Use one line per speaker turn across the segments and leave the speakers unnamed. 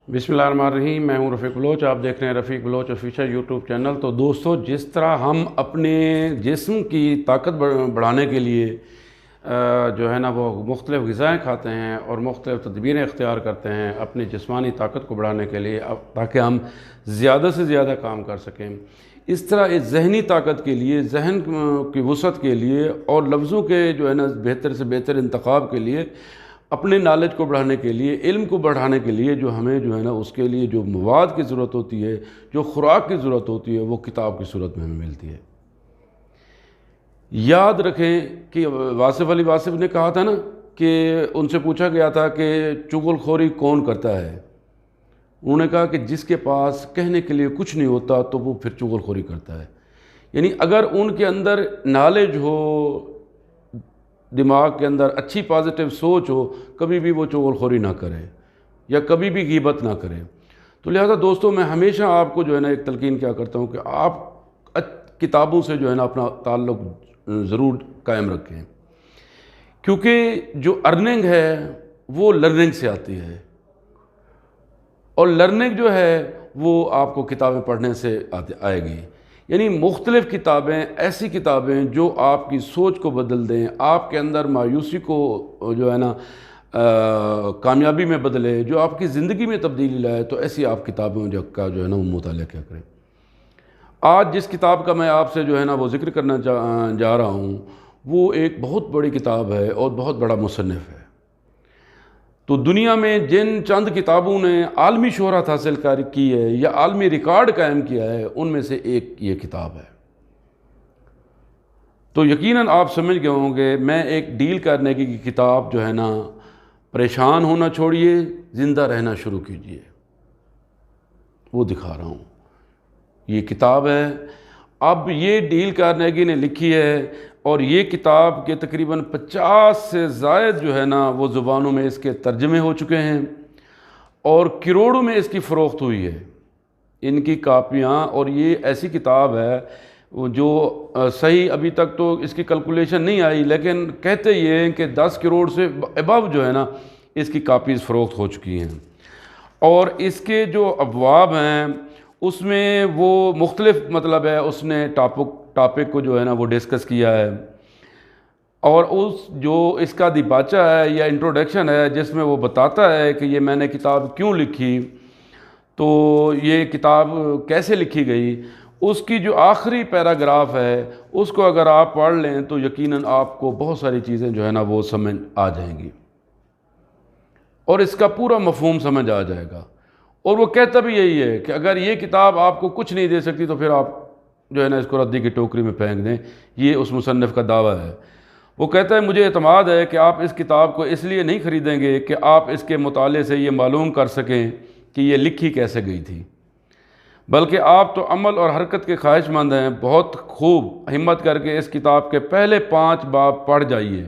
بسم اللہ الرحمن الرحیم، میں ہوں رفیق بلوچ، آپ دیکھ رہے ہیں رفیق بلوچ آفیشل یوٹیوب چینل۔ تو دوستو، جس طرح ہم اپنے جسم کی طاقت بڑھانے کے لیے جو ہے نا وہ مختلف غذائیں کھاتے ہیں اور مختلف تدبیریں اختیار کرتے ہیں اپنی جسمانی طاقت کو بڑھانے کے لیے تاکہ ہم زیادہ سے زیادہ کام کر سکیں، اس طرح اس ذہنی طاقت کے لیے، ذہن کی وسعت کے لیے اور لفظوں کے جو ہے نا بہتر سے بہتر انتخاب کے لیے، اپنے نالج کو بڑھانے کے لیے، علم کو بڑھانے کے لیے جو ہمیں جو ہے نا اس کے لیے جو مواد کی ضرورت ہوتی ہے، جو خوراک کی ضرورت ہوتی ہے، وہ کتاب کی صورت میں ہمیں ملتی ہے۔ یاد رکھیں کہ واصف علی واصف نے کہا تھا نا کہ ان سے پوچھا گیا تھا کہ چغل خوری کون کرتا ہے؟ انہوں نے کہا کہ جس کے پاس کہنے کے لیے کچھ نہیں ہوتا تو وہ پھر چغل خوری کرتا ہے۔ یعنی اگر ان کے اندر نالج ہو، دماغ کے اندر اچھی پازیٹیو سوچ ہو، کبھی بھی وہ چغل خوری نہ کرے یا کبھی بھی غیبت نہ کرے۔ تو لہذا دوستوں، میں ہمیشہ آپ کو جو ہے نا ایک تلقین کیا کرتا ہوں کہ آپ کتابوں سے جو ہے نا اپنا تعلق ضرور قائم رکھیں، کیونکہ جو ارننگ ہے وہ لرننگ سے آتی ہے، اور لرننگ جو ہے وہ آپ کو کتابیں پڑھنے سے آئے گی۔ یعنی مختلف کتابیں، ایسی کتابیں جو آپ کی سوچ کو بدل دیں، آپ کے اندر مایوسی کو جو ہے نا کامیابی میں بدلے، جو آپ کی زندگی میں تبدیلی لائے، تو ایسی آپ کتابوں کا جو ہے نا وہ مطالعہ کیا کریں۔ آج جس کتاب کا میں آپ سے جو ہے نا وہ ذکر کرنا جا رہا ہوں، وہ ایک بہت بڑی کتاب ہے اور بہت بڑا مصنف ہے۔ تو دنیا میں جن چند کتابوں نے عالمی شہرت حاصل کی ہے یا عالمی ریکارڈ قائم کیا ہے، ان میں سے ایک یہ کتاب ہے۔ تو یقیناً آپ سمجھ گئے ہوں گے، میں ایک ڈیل کرنے کی کتاب جو ہے نا، پریشان ہونا چھوڑیے، زندہ رہنا شروع کیجئے، وہ دکھا رہا ہوں۔ یہ کتاب ہے، اب یہ ڈیل کارنیگی نے لکھی ہے، اور یہ کتاب کے تقریباً 50 سے زائد جو ہے نا وہ زبانوں میں اس کے ترجمے ہو چکے ہیں، اور کروڑوں میں اس کی فروخت ہوئی ہے، ان کی کاپیاں۔ اور یہ ایسی کتاب ہے جو صحیح ابھی تک تو اس کی کیلکولیشن نہیں آئی، لیکن کہتے یہ ہیں کہ 10 کروڑ سے ابو جو ہے نا اس کی کاپیز فروخت ہو چکی ہیں۔ اور اس کے جو ابواب ہیں اس میں وہ مختلف مطلب ہے، اس نے ٹاپک کو جو ہے نا وہ ڈسکس کیا ہے، اور اس کا دیباچہ ہے یا انٹروڈکشن ہے جس میں وہ بتاتا ہے کہ یہ میں نے کتاب کیوں لکھی، تو یہ کتاب کیسے لکھی گئی۔ اس کی جو آخری پیراگراف ہے اس کو اگر آپ پڑھ لیں تو یقیناً آپ کو بہت ساری چیزیں جو ہے نا وہ سمجھ آ جائیں گی، اور اس کا پورا مفہوم سمجھ آ جائے گا۔ اور وہ کہتا بھی یہی ہے کہ اگر یہ کتاب آپ کو کچھ نہیں دے سکتی تو پھر آپ جو ہے نا اس کو ردی کی ٹوکری میں پھینک دیں، یہ اس مصنف کا دعویٰ ہے۔ وہ کہتا ہے مجھے اعتماد ہے کہ آپ اس کتاب کو اس لیے نہیں خریدیں گے کہ آپ اس کے مطالعے سے یہ معلوم کر سکیں کہ یہ لکھی کیسے گئی تھی، بلکہ آپ تو عمل اور حرکت کے خواہش مند ہیں۔ بہت خوب، ہمت کر کے اس کتاب کے پہلے 5 باب پڑھ جائیے۔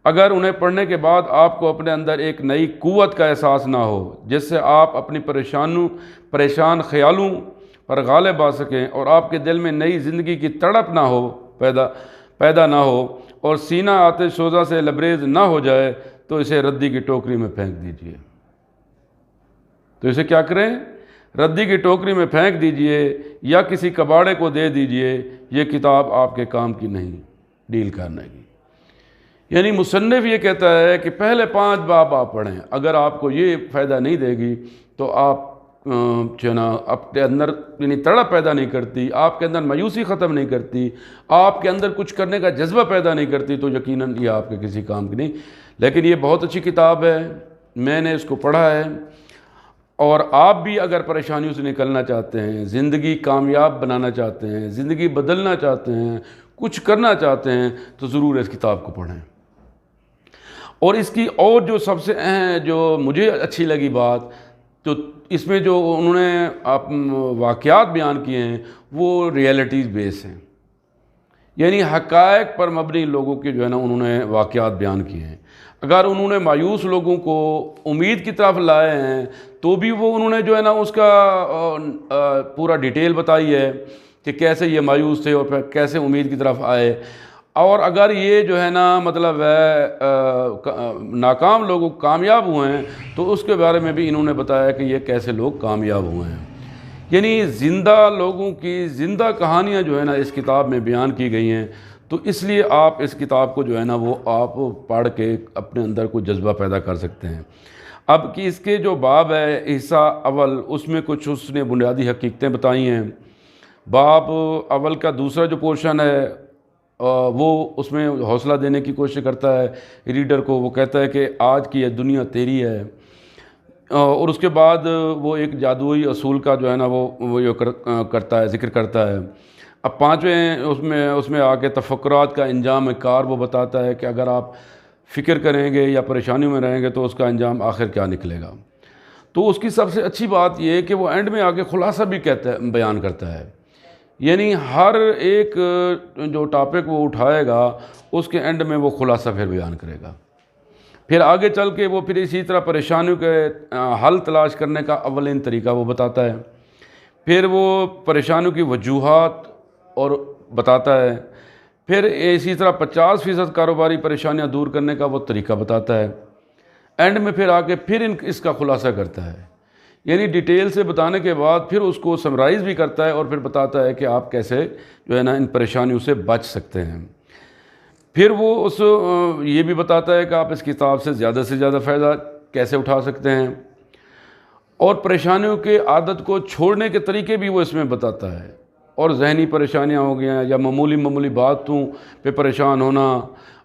اگر انہیں پڑھنے کے بعد آپ کو اپنے اندر ایک نئی قوت کا احساس نہ ہو جس سے آپ اپنی پریشان خیالوں پر غالب آ سکیں، اور آپ کے دل میں نئی زندگی کی تڑپ نہ ہو پیدا نہ ہو، اور سینہ آتش سوزہ سے لبریز نہ ہو جائے، تو اسے ردی کی ٹوکری میں پھینک دیجئے۔ تو اسے کیا کریں؟ ردی کی ٹوکری میں پھینک دیجئے یا کسی کباڑے کو دے دیجئے، یہ کتاب آپ کے کام کی نہیں، ڈیل کرنے کی۔ یعنی مصنف یہ کہتا ہے کہ پہلے 5 باب آپ پڑھیں، اگر آپ کو یہ فائدہ نہیں دے گی تو آپ جو ہے نا اپنے اندر یعنی تڑپ پیدا نہیں کرتی، آپ کے اندر مایوسی ختم نہیں کرتی، آپ کے اندر کچھ کرنے کا جذبہ پیدا نہیں کرتی، تو یقیناً یہ آپ کے کسی کام کی نہیں۔ لیکن یہ بہت اچھی کتاب ہے، میں نے اس کو پڑھا ہے، اور آپ بھی اگر پریشانیوں سے نکلنا چاہتے ہیں، زندگی کامیاب بنانا چاہتے ہیں، زندگی بدلنا چاہتے ہیں، کچھ کرنا چاہتے ہیں، تو ضرور اس کتاب کو پڑھیں۔ اور اس کی اور جو سب سے اہم جو مجھے اچھی لگی بات، تو اس میں جو انہوں نے واقعات بیان کیے ہیں وہ ریئلٹیز بیس ہیں، یعنی حقائق پر مبنی لوگوں کے جو ہے نا انہوں نے واقعات بیان کیے ہیں۔ اگر انہوں نے مایوس لوگوں کو امید کی طرف لائے ہیں تو بھی وہ انہوں نے جو ہے نا اس کا پورا ڈیٹیل بتائی ہے کہ کیسے یہ مایوس تھے اور پھر کیسے امید کی طرف آئے۔ اور اگر یہ جو ہے نا مطلب ناکام لوگ کامیاب ہوئے ہیں تو اس کے بارے میں بھی انہوں نے بتایا کہ یہ کیسے لوگ کامیاب ہوئے ہیں۔ یعنی زندہ لوگوں کی زندہ کہانیاں جو ہے نا اس کتاب میں بیان کی گئی ہیں، تو اس لیے آپ اس کتاب کو جو ہے نا وہ آپ پڑھ کے اپنے اندر کوئی جذبہ پیدا کر سکتے ہیں۔ اب کہ اس کے جو باب ہے حصہ اول، اس میں کچھ اس نے بنیادی حقیقتیں بتائی ہیں۔ باب اول کا دوسرا جو پورشن ہے وہ اس میں حوصلہ دینے کی کوشش کرتا ہے ریڈر کو، وہ کہتا ہے کہ آج کی یہ دنیا تیری ہے، اور اس کے بعد وہ ایک جادوئی اصول کا جو ہے نا وہ یہ کرتا ہے، ذکر کرتا ہے۔ اب پانچویں اس میں آ کے تفکرات کا انجام کار وہ بتاتا ہے کہ اگر آپ فکر کریں گے یا پریشانیوں میں رہیں گے تو اس کا انجام آخر کیا نکلے گا۔ تو اس کی سب سے اچھی بات یہ ہے کہ وہ اینڈ میں آ کے خلاصہ بھی بیان کرتا ہے، یعنی ہر ایک جو ٹاپک وہ اٹھائے گا اس کے اینڈ میں وہ خلاصہ پھر بیان کرے گا۔ پھر آگے چل کے وہ پھر اسی طرح پریشانیوں کے حل تلاش کرنے کا اولین طریقہ وہ بتاتا ہے، پھر وہ پریشانیوں کی وجوہات اور بتاتا ہے، پھر اسی طرح 50% کاروباری پریشانیاں دور کرنے کا وہ طریقہ بتاتا ہے، اینڈ میں پھر آ کے پھر اس کا خلاصہ کرتا ہے، یعنی ڈیٹیل سے بتانے کے بعد پھر اس کو سمرائز بھی کرتا ہے اور پھر بتاتا ہے کہ آپ کیسے جو ہے نا ان پریشانیوں سے بچ سکتے ہیں۔ پھر وہ یہ بھی بتاتا ہے کہ آپ اس کتاب سے زیادہ فائدہ کیسے اٹھا سکتے ہیں، اور پریشانیوں کے عادت کو چھوڑنے کے طریقے بھی وہ اس میں بتاتا ہے، اور ذہنی پریشانیاں ہو گئیں یا معمولی باتوں پہ پریشان ہونا،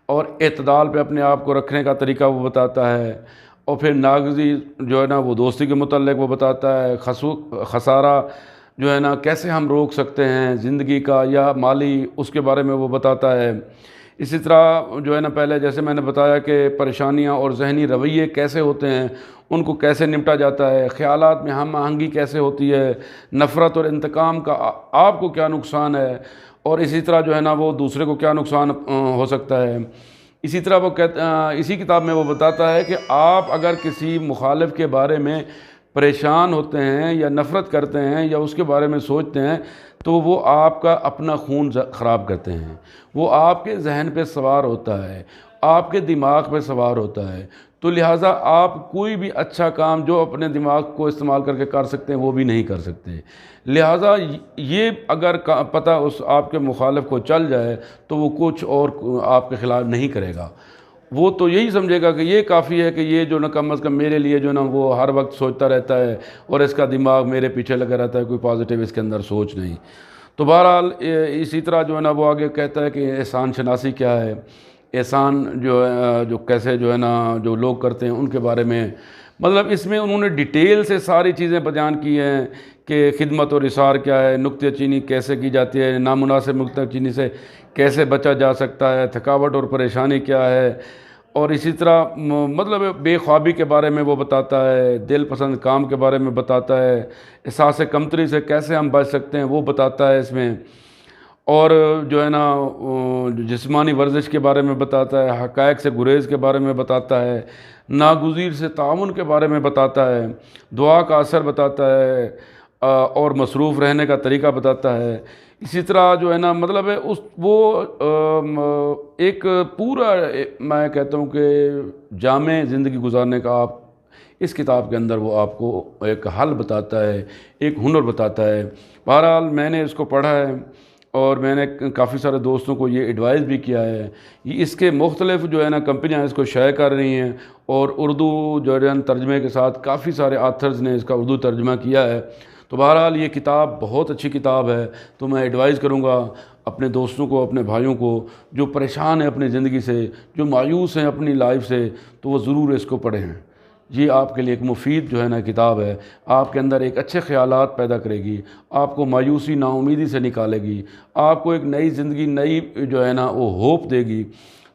اور اعتدال پہ اپنے آپ کو رکھنے کا طریقہ وہ بتاتا ہے، اور پھر ناگزیر جو ہے نا وہ دوستی کے متعلق وہ بتاتا ہے، خسارہ جو ہے نا کیسے ہم روک سکتے ہیں زندگی کا یا مالی، اس کے بارے میں وہ بتاتا ہے۔ اسی طرح جو ہے نا پہلے جیسے میں نے بتایا کہ پریشانیاں اور ذہنی رویے کیسے ہوتے ہیں، ان کو کیسے نمٹا جاتا ہے، خیالات میں ہم آہنگی کیسے ہوتی ہے، نفرت اور انتقام کا آپ کو کیا نقصان ہے، اور اسی طرح جو ہے نا وہ دوسرے کو کیا نقصان ہو سکتا ہے۔ اسی طرح وہ اسی کتاب میں وہ بتاتا ہے کہ آپ اگر کسی مخالف کے بارے میں پریشان ہوتے ہیں یا نفرت کرتے ہیں یا اس کے بارے میں سوچتے ہیں تو وہ آپ کا اپنا خون خراب کرتے ہیں، وہ آپ کے ذہن پہ سوار ہوتا ہے، آپ کے دماغ پہ سوار ہوتا ہے، تو لہٰذا آپ کوئی بھی اچھا کام جو اپنے دماغ کو استعمال کر کے کر سکتے ہیں وہ بھی نہیں کر سکتے۔ لہٰذا یہ اگر پتہ اس آپ کے مخالف کو چل جائے تو وہ کچھ اور آپ کے خلاف نہیں کرے گا، وہ تو یہی سمجھے گا کہ یہ کافی ہے کہ یہ جو نا کم از کم میرے لیے جو نا وہ ہر وقت سوچتا رہتا ہے اور اس کا دماغ میرے پیچھے لگا رہتا ہے، کوئی پازیٹیو اس کے اندر سوچ نہیں۔ تو بہرحال اسی طرح جو ہے نا وہ آگے کہتا ہے کہ احسان شناسی کیا ہے، احسان جو کیسے جو ہے نا جو لوگ کرتے ہیں ان کے بارے میں، مطلب اس میں انہوں نے ڈیٹیل سے ساری چیزیں بیان کی ہیں کہ خدمت اور اثار کیا ہے، نکتہ چینی کیسے کی جاتی ہے، نامناسب نکتہ چینی سے کیسے بچا جا سکتا ہے، تھکاوٹ اور پریشانی کیا ہے، اور اسی طرح مطلب بے خوابی کے بارے میں وہ بتاتا ہے، دل پسند کام کے بارے میں بتاتا ہے، احساس کمتری سے کیسے ہم بچ سکتے ہیں وہ بتاتا ہے اس میں، اور جو ہے نا جسمانی ورزش کے بارے میں بتاتا ہے، حقائق سے گریز کے بارے میں بتاتا ہے، ناگزیر سے تعاون کے بارے میں بتاتا ہے، دعا کا اثر بتاتا ہے، اور مصروف رہنے کا طریقہ بتاتا ہے۔ اسی طرح جو ہے نا مطلب ہے وہ ایک پورا میں کہتا ہوں کہ جامع زندگی گزارنے کا آپ اس کتاب کے اندر وہ آپ کو ایک حل بتاتا ہے، ایک ہنر بتاتا ہے۔ بہرحال میں نے اس کو پڑھا ہے اور میں نے کافی سارے دوستوں کو یہ ایڈوائز بھی کیا ہے، اس کے مختلف جو ہے نا کمپنیاں اس کو شائع کر رہی ہیں، اور اردو جو ہے ترجمے کے ساتھ کافی سارے آتھرز نے اس کا اردو ترجمہ کیا ہے۔ تو بہرحال یہ کتاب بہت اچھی کتاب ہے، تو میں ایڈوائز کروں گا اپنے دوستوں کو، اپنے بھائیوں کو جو پریشان ہیں اپنی زندگی سے، جو مایوس ہیں اپنی لائف سے، تو وہ ضرور اس کو پڑھیں۔ یہ آپ کے لیے ایک مفید جو ہے نا کتاب ہے، آپ کے اندر ایک اچھے خیالات پیدا کرے گی، آپ کو مایوسی نا امیدی سے نکالے گی، آپ کو ایک نئی زندگی، نئی جو ہے نا وہ ہوپ دے گی۔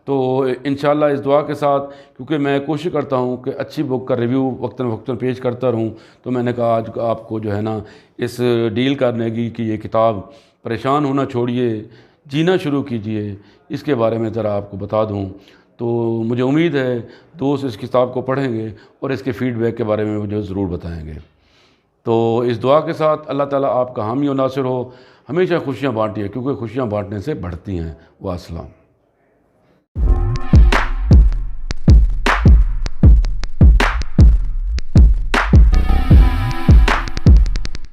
تو انشاءاللہ اس دعا کے ساتھ، کیونکہ میں کوشش کرتا ہوں کہ اچھی بک کا ریویو وقتاً پیش کرتا رہوں، تو میں نے کہا آج آپ کو جو ہے نا اس ڈیل کرنے کی کہ یہ کتاب پریشان ہونا چھوڑیے، جینا شروع کیجئے، اس کے بارے میں ذرا آپ کو بتا دوں۔ تو مجھے امید ہے دوست اس کتاب کو پڑھیں گے اور اس کے فیڈ بیک کے بارے میں مجھے ضرور بتائیں گے۔ تو اس دعا کے ساتھ اللہ تعالیٰ آپ کا حامی و ناصر ہو، ہمیشہ خوشیاں بانٹیے، کیونکہ خوشیاں بانٹنے سے بڑھتی ہیں۔ والسلام۔